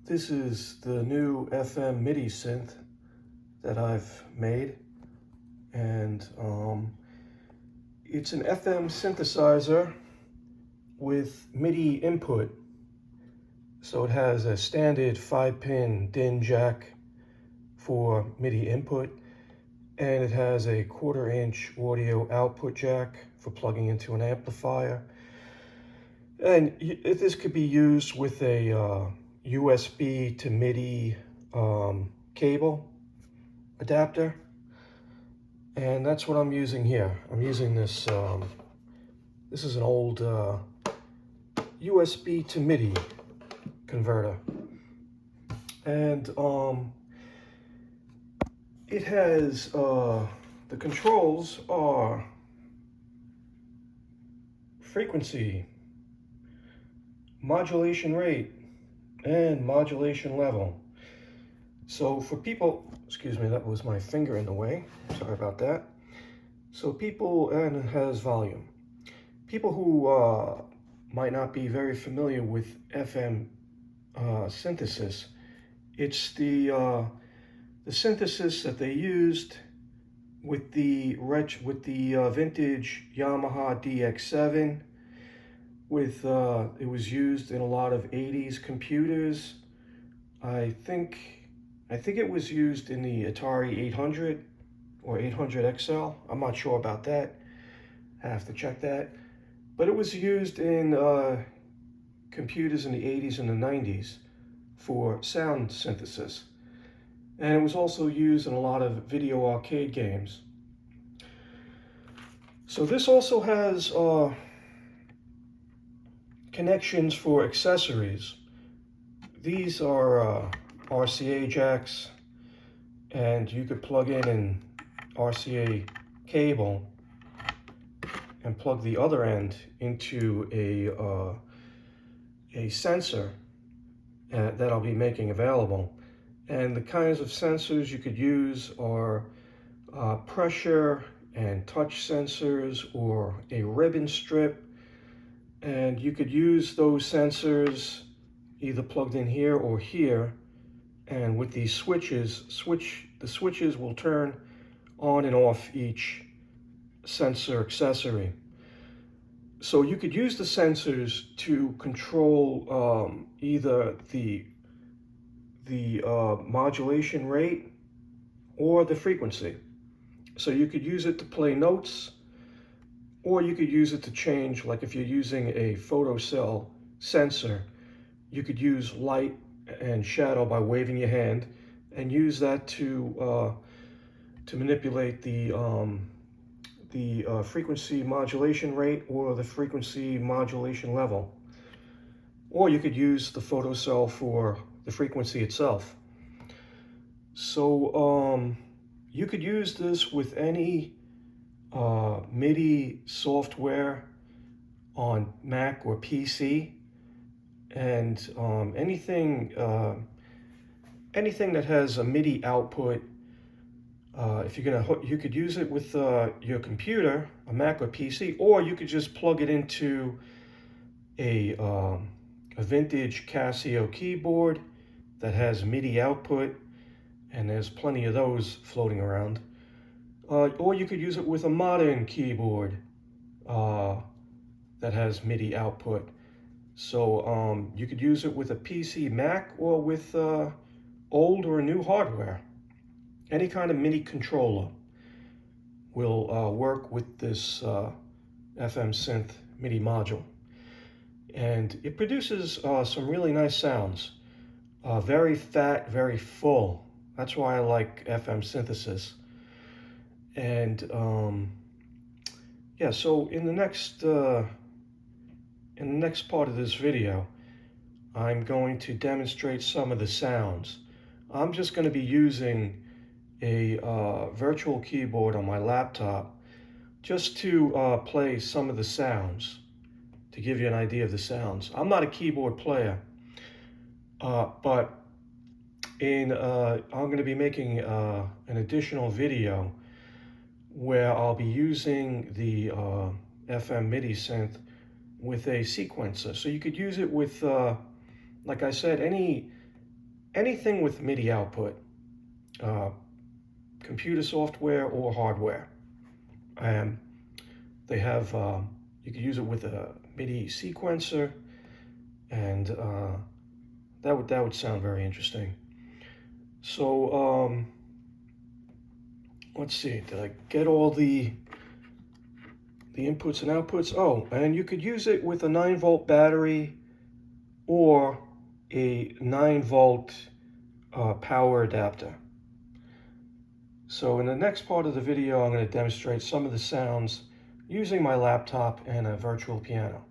This is the new FM MIDI synth that I've made, and it's an FM synthesizer with MIDI input. So it has a standard 5-pin DIN jack for MIDI input, and it has a 1/4-inch audio output jack for plugging into an amplifier. And this could be used with a USB to MIDI cable adapter, and that's what I'm using here. I'm using this. This is an old USB to MIDI converter, and it has the controls are frequency, modulation rate, and modulation level. So for people, excuse me, that was my finger in the way, sorry about that. So people, and it has volume. People who might not be very familiar with FM synthesis, it's the synthesis that they used with the vintage Yamaha DX7. It was used in a lot of 80s computers. I think it was used in the Atari 800 or 800 XL. I'm not sure about that. I have to check that. But it was used in computers in the 80s and the 90s for sound synthesis. And it was also used in a lot of video arcade games. So this also has connections for accessories. These are RCA jacks, and you could plug in an RCA cable and plug the other end into a sensor that I'll be making available. And the kinds of sensors you could use are pressure and touch sensors, or a ribbon strip. And you could use those sensors either plugged in here or here, and with these switches, the switches will turn on and off each sensor accessory. So you could use the sensors to control either the modulation rate or the frequency. So you could use it to play notes, or you could use it to change, like if you're using a photocell sensor, you could use light and shadow by waving your hand and use that to manipulate the frequency modulation rate or the frequency modulation level. Or you could use the photocell for the frequency itself. So you could use this with any MIDI software on Mac or PC, and anything that has a MIDI output. If you could use it with your computer, a Mac or PC, or you could just plug it into a vintage Casio keyboard that has MIDI output, and there's plenty of those floating around. Or you could use it with a modern keyboard that has MIDI output. So you could use it with a PC, Mac, or with old or new hardware. Any kind of MIDI controller will work with this FM Synth MIDI module. And it produces some really nice sounds. Very fat, very full. That's why I like FM synthesis. And yeah, so in the next part of this video, I'm going to demonstrate some of the sounds. I'm just going to be using a virtual keyboard on my laptop just to play some of the sounds, to give you an idea of the sounds. I'm not a keyboard player, but I'm going to be making an additional video where I'll be using the FM MIDI synth with a sequencer. So you could use it with, like I said, any anything with MIDI output, computer software or hardware. They have, you could use it with a MIDI sequencer, and that would sound very interesting. So let's see, did I get all the inputs and outputs? Oh, and you could use it with a 9-volt battery or a 9-volt power adapter. So in the next part of the video, I'm going to demonstrate some of the sounds using my laptop and a virtual piano.